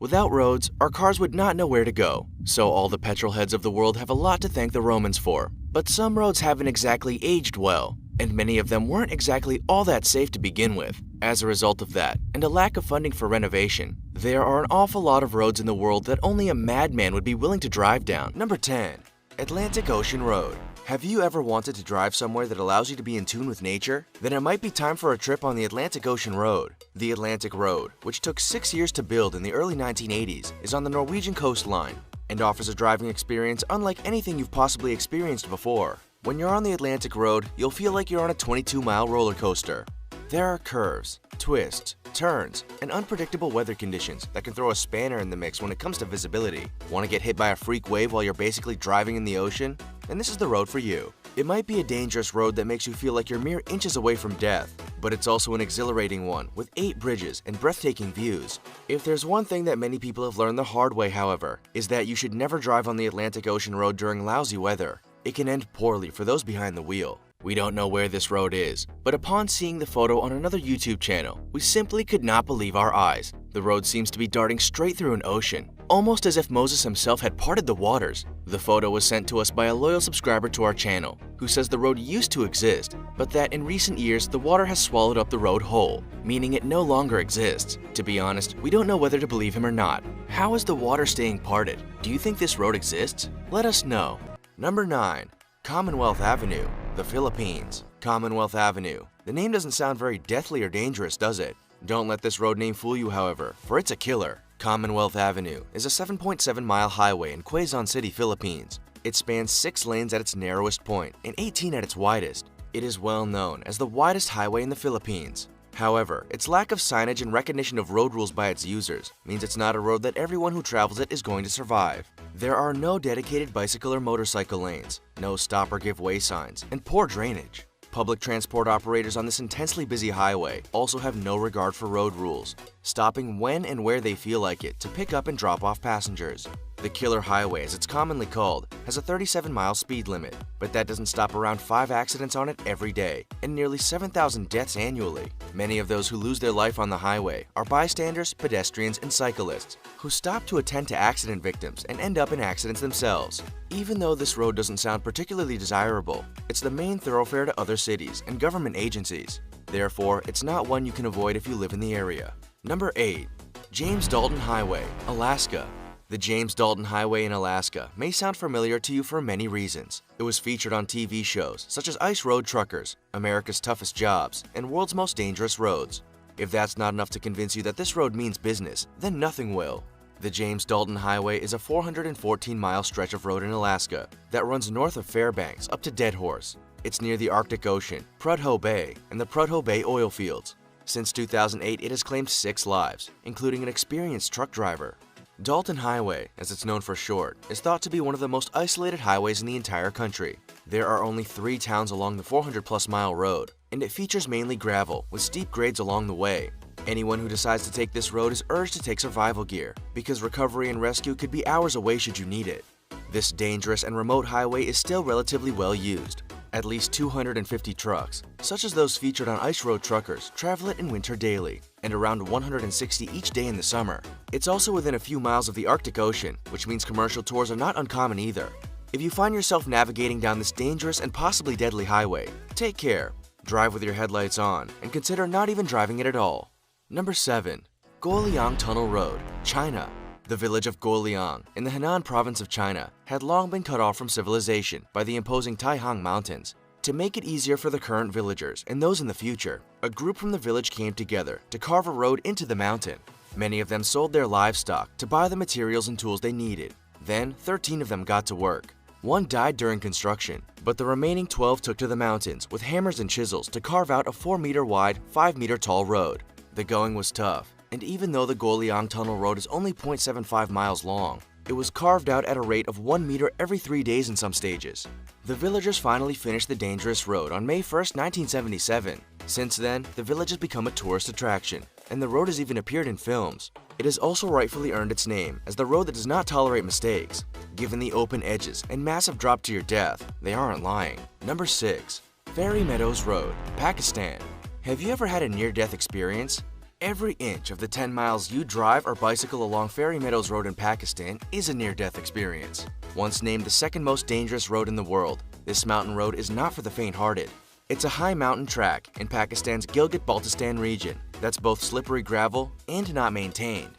Without roads, our cars would not know where to go, so all the petrol heads of the world have a lot to thank the Romans for. But some roads haven't exactly aged well, and many of them weren't exactly all that safe to begin with. As a result of that, and a lack of funding for renovation, there are an awful lot of roads in the world that only a madman would be willing to drive down. Number 10. Atlantic Ocean Road. Have you ever wanted to drive somewhere that allows you to be in tune with nature? Then it might be time for a trip on the Atlantic Ocean Road. The Atlantic Road, which took 6 years to build in the early 1980s, is on the Norwegian coastline and offers a driving experience unlike anything you've possibly experienced before. When you're on the Atlantic Road, you'll feel like you're on a 22-mile roller coaster. There are curves, twists, turns, and unpredictable weather conditions that can throw a spanner in the mix when it comes to visibility. Want to get hit by a freak wave while you're basically driving in the ocean? Then this is the road for you. It might be a dangerous road that makes you feel like you're mere inches away from death, but it's also an exhilarating one with 8 bridges and breathtaking views. If there's one thing that many people have learned the hard way, however, is that you should never drive on the Atlantic Ocean Road during lousy weather. It can end poorly for those behind the wheel. We don't know where this road is, but upon seeing the photo on another YouTube channel, we simply could not believe our eyes. The road seems to be darting straight through an ocean, almost as if Moses himself had parted the waters. The photo was sent to us by a loyal subscriber to our channel, who says the road used to exist, but that in recent years the water has swallowed up the road whole, meaning it no longer exists. To be honest, we don't know whether to believe him or not. How is the water staying parted? Do you think this road exists? Let us know. Number 9. Commonwealth Avenue, the Philippines. Commonwealth Avenue. The name doesn't sound very deathly or dangerous, does it? Don't let this road name fool you, however, for it's a killer. Commonwealth Avenue is a 7.7-mile highway in Quezon City, Philippines. It spans 6 lanes at its narrowest point and 18 at its widest. It is well known as the widest highway in the Philippines. However, its lack of signage and recognition of road rules by its users means it's not a road that everyone who travels it is going to survive. There are no dedicated bicycle or motorcycle lanes, no stop or give way signs, and poor drainage. Public transport operators on this intensely busy highway also have no regard for road rules, stopping when and where they feel like it to pick up and drop off passengers. The Killer Highway, as it's commonly called, has a 37-mile speed limit, but that doesn't stop around 5 accidents on it every day, and nearly 7,000 deaths annually. Many of those who lose their life on the highway are bystanders, pedestrians, and cyclists, who stop to attend to accident victims and end up in accidents themselves. Even though this road doesn't sound particularly desirable, it's the main thoroughfare to other cities and government agencies. Therefore, it's not one you can avoid if you live in the area. Number 8. James Dalton Highway, Alaska. The James Dalton Highway in Alaska may sound familiar to you for many reasons. It was featured on TV shows such as Ice Road Truckers, America's Toughest Jobs, and World's Most Dangerous Roads. If that's not enough to convince you that this road means business, then nothing will. The James Dalton Highway is a 414-mile stretch of road in Alaska that runs north of Fairbanks up to Dead Horse. It's near the Arctic Ocean, Prudhoe Bay, and the Prudhoe Bay oil fields. Since 2008, it has claimed 6 lives, including an experienced truck driver. Dalton Highway, as it's known for short, is thought to be one of the most isolated highways in the entire country. There are only 3 towns along the 400-plus mile road, and it features mainly gravel with steep grades along the way. Anyone who decides to take this road is urged to take survival gear, because recovery and rescue could be hours away should you need it. This dangerous and remote highway is still relatively well used. At least 250 trucks, such as those featured on Ice Road Truckers, travel it in winter daily, and around 160 each day in the summer. It's also within a few miles of the Arctic Ocean, which means commercial tours are not uncommon either. If you find yourself navigating down this dangerous and possibly deadly highway, take care, drive with your headlights on, and consider not even driving it at all. Number 7. Guoliang Tunnel Road, China. The village of Guoliang, in the Henan province of China, had long been cut off from civilization by the imposing Taihang Mountains. To make it easier for the current villagers and those in the future, a group from the village came together to carve a road into the mountain. Many of them sold their livestock to buy the materials and tools they needed. Then, 13 of them got to work. 1 died during construction, but the remaining 12 took to the mountains with hammers and chisels to carve out a 4-meter wide, 5-meter tall road. The going was tough, and even though the Guoliang Tunnel Road is only 0.75 miles long, it was carved out at a rate of 1 meter every 3 days in some stages. The villagers finally finished the dangerous road on May 1, 1977. Since then, the village has become a tourist attraction, and the road has even appeared in films. It has also rightfully earned its name as the road that does not tolerate mistakes. Given the open edges and massive drop to your death, they aren't lying. Number 6. Fairy Meadows Road, Pakistan. Have you ever had a near-death experience? Every inch of the 10 miles you drive or bicycle along Fairy Meadows Road in Pakistan is a near-death experience. Once named the second most dangerous road in the world, this mountain road is not for the faint-hearted. It's a high mountain track in Pakistan's Gilgit-Baltistan region that's both slippery gravel and not maintained.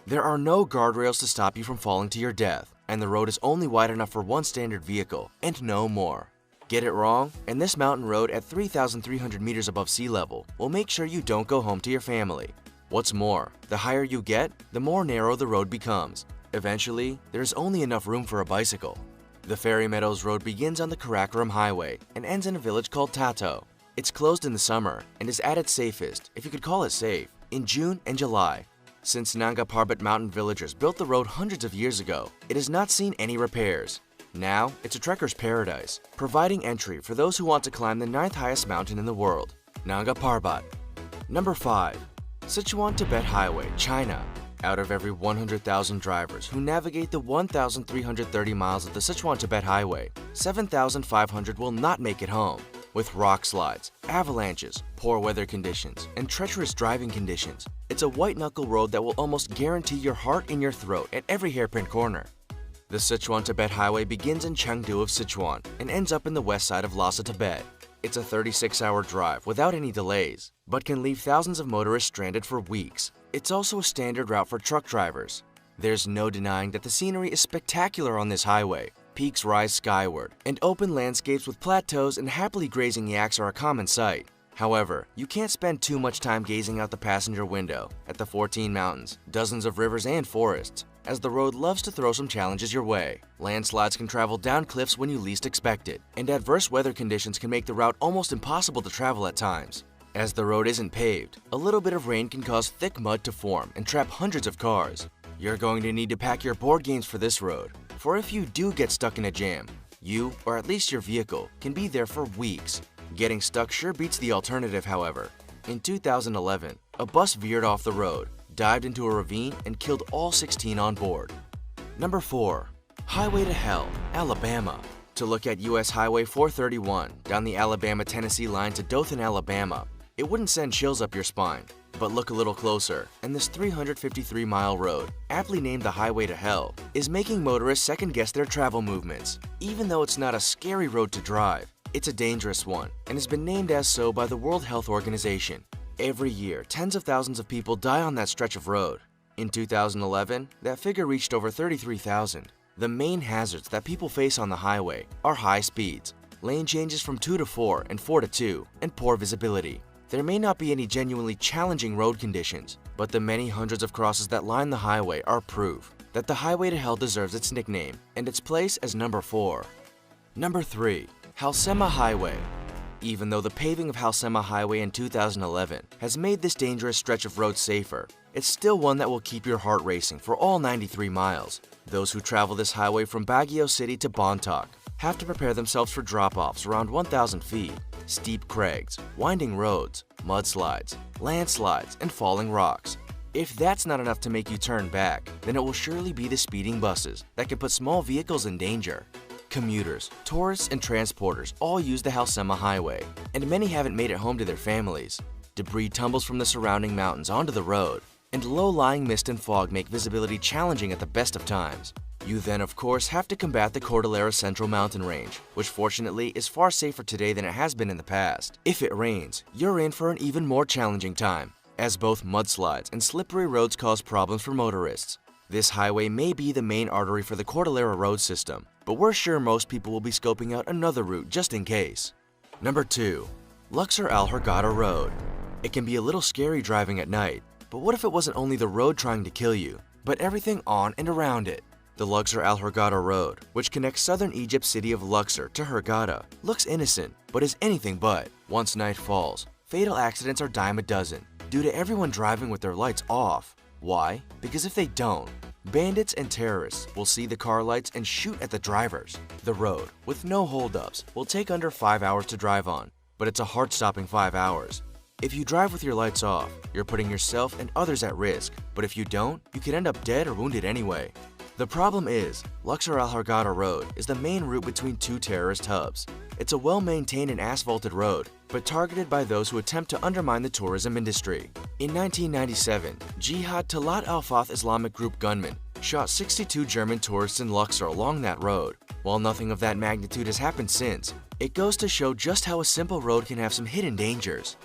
There are no guardrails to stop you from falling to your death, and the road is only wide enough for one standard vehicle and no more. Get it wrong, and this mountain road at 3,300 meters above sea level will make sure you don't go home to your family. What's more, the higher you get, the more narrow the road becomes. Eventually, there's only enough room for a bicycle. The Fairy Meadows Road begins on the Karakoram Highway and ends in a village called Tato. It's closed in the summer and is at its safest, if you could call it safe, in June and July. Since Nanga Parbat mountain villagers built the road hundreds of years ago, it has not seen any repairs. Now, it's a trekker's paradise, providing entry for those who want to climb the 9th highest mountain in the world, Nanga Parbat. Number 5. Sichuan-Tibet Highway, China. Out of every 100,000 drivers who navigate the 1,330 miles of the Sichuan-Tibet Highway, 7,500 will not make it home. With rock slides, avalanches, poor weather conditions, and treacherous driving conditions, it's a white-knuckle road that will almost guarantee your heart in your throat at every hairpin corner. The Sichuan-Tibet Highway begins in Chengdu of Sichuan and ends up in the west side of Lhasa, Tibet. It's a 36-hour drive without any delays, but can leave thousands of motorists stranded for weeks. It's also a standard route for truck drivers. There's no denying that the scenery is spectacular on this highway. Peaks rise skyward, and open landscapes with plateaus and happily grazing yaks are a common sight. However, you can't spend too much time gazing out the passenger window at the 14 mountains, dozens of rivers and forests, as the road loves to throw some challenges your way. Landslides can travel down cliffs when you least expect it, and adverse weather conditions can make the route almost impossible to travel at times. As the road isn't paved, a little bit of rain can cause thick mud to form and trap hundreds of cars. You're going to need to pack your board games for this road, for if you do get stuck in a jam, you, or at least your vehicle, can be there for weeks. Getting stuck sure beats the alternative, however. In 2011, a bus veered off the road, dived into a ravine, and killed all 16 on board. Number 4. Highway to Hell, Alabama. To look at US Highway 431 down the Alabama-Tennessee line to Dothan, Alabama, it wouldn't send chills up your spine. But look a little closer, and this 353-mile road, aptly named the Highway to Hell, is making motorists second-guess their travel movements. Even though it's not a scary road to drive, it's a dangerous one, and has been named as so by the World Health Organization. Every year, tens of thousands of people die on that stretch of road. In 2011, that figure reached over 33,000. The main hazards that people face on the highway are high speeds, lane changes from 2 to 4 and 4 to 2, and poor visibility. There may not be any genuinely challenging road conditions, but the many hundreds of crosses that line the highway are proof that the Highway to Hell deserves its nickname and its place as number 4. Number 3. Halsema Highway. Even though the paving of Halsema Highway in 2011 has made this dangerous stretch of road safer, it's still one that will keep your heart racing for all 93 miles. Those who travel this highway from Baguio City to Bontoc have to prepare themselves for drop-offs around 1,000 feet, steep crags, winding roads, mudslides, landslides, and falling rocks. If that's not enough to make you turn back, then it will surely be the speeding buses that can put small vehicles in danger. Commuters, tourists, and transporters all use the Halsema Highway, and many haven't made it home to their families. Debris tumbles from the surrounding mountains onto the road, and low-lying mist and fog make visibility challenging at the best of times. You then, of course, have to combat the Cordillera Central Mountain Range, which fortunately is far safer today than it has been in the past. If it rains, you're in for an even more challenging time, as both mudslides and slippery roads cause problems for motorists. This highway may be the main artery for the Cordillera road system, but we're sure most people will be scoping out another route just in case. Number 2. Luxor Al Hurghada Road. It can be a little scary driving at night, but what if it wasn't only the road trying to kill you, but everything on and around it? The Luxor Al Hurghada Road, which connects southern Egypt's city of Luxor to Hurghada, looks innocent, but is anything but. Once night falls, fatal accidents are dime a dozen, due to everyone driving with their lights off. Why? Because if they don't, bandits and terrorists will see the car lights and shoot at the drivers. The road, with no holdups, will take under 5 hours to drive on, but it's a heart-stopping 5 hours. If you drive with your lights off, you're putting yourself and others at risk, but if you don't, you could end up dead or wounded anyway. The problem is, Luxor Al Hurghada Road is the main route between two terrorist hubs. It's a well-maintained and asphalted road, but targeted by those who attempt to undermine the tourism industry. In 1997, Jihad Talat al-Fath Islamic group gunmen shot 62 German tourists in Luxor along that road. While nothing of that magnitude has happened since, it goes to show just how a simple road can have some hidden dangers.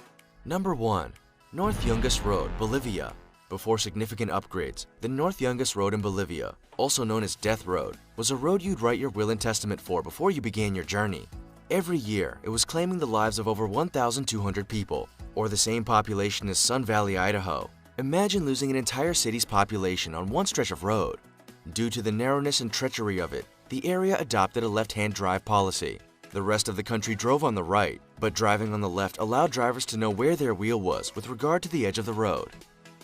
Number 1. North Yungas Road, Bolivia. Before significant upgrades, the North Yungas Road in Bolivia, also known as Death Road, was a road you'd write your will and testament for before you began your journey. Every year, it was claiming the lives of over 1,200 people, or the same population as Sun Valley, Idaho. Imagine losing an entire city's population on one stretch of road. Due to the narrowness and treachery of it, the area adopted a left-hand drive policy. The rest of the country drove on the right, but driving on the left allowed drivers to know where their wheel was with regard to the edge of the road.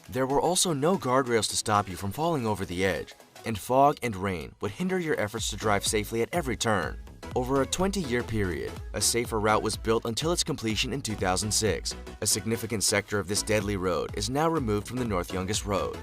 There were also no guardrails to stop you from falling over the edge, and fog and rain would hinder your efforts to drive safely at every turn. Over a 20-year period, a safer route was built until its completion in 2006. A significant sector of this deadly road is now removed from the North Yungas Road.